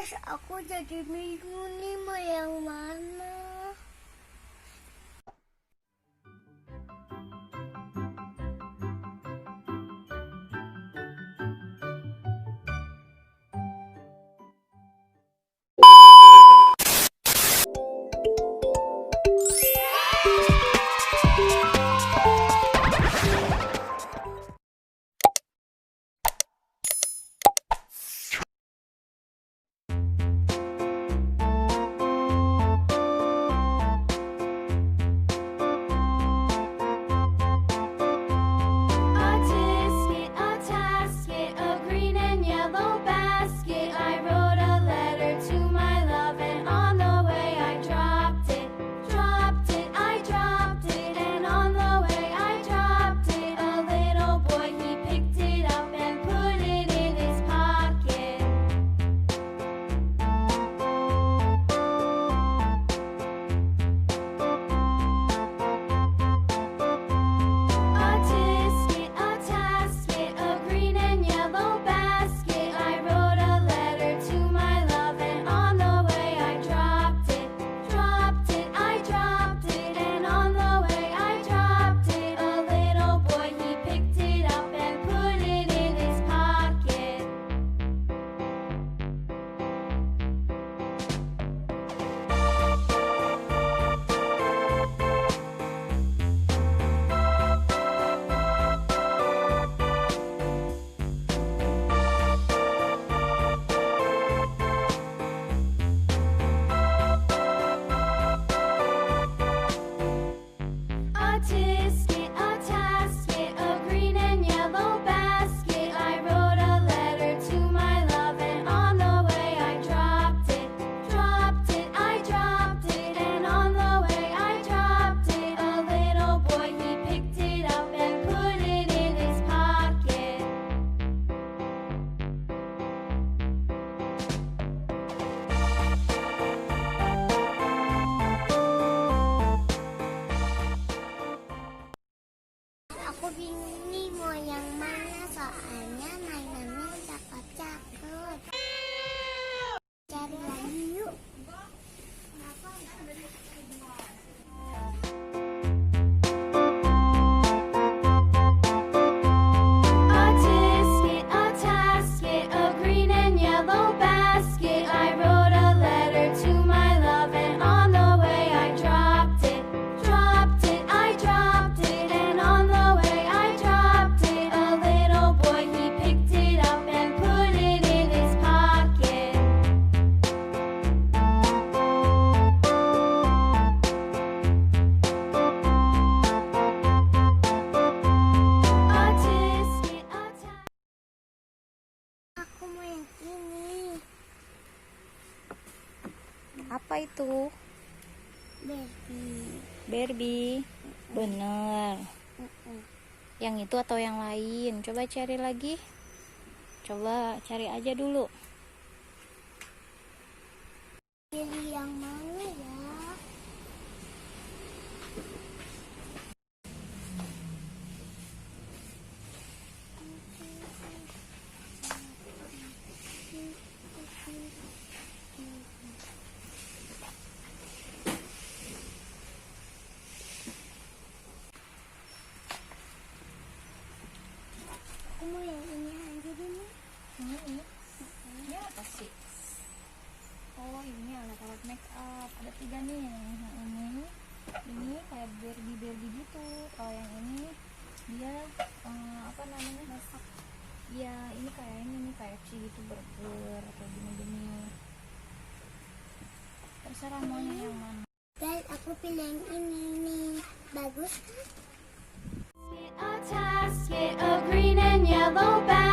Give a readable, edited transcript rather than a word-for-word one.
Terus aku jadi bingung nih mau yang mana. Aku bingung nih mau yang mana, soalnya mainannya cakep-cakep. Cari lagi yuk. Apa itu? Baby. Barbie. Bener. Yang itu atau yang lain? Coba cari lagi. Coba cari aja dulu. Pilih yang mana ya? Aku mau yang ini aja dulu. Ini apa sih? Oh, ini alat-alat make up. Ada 3 nih. Yang ini kayak Barbie gitu. Kalau yang ini dia apa namanya? Masak. Ya, ini kayak gitu burger atau gini-gini. Terserah maunya yang mana. Dan aku pilih yang ini nih. Bagus. A green and yellow bag.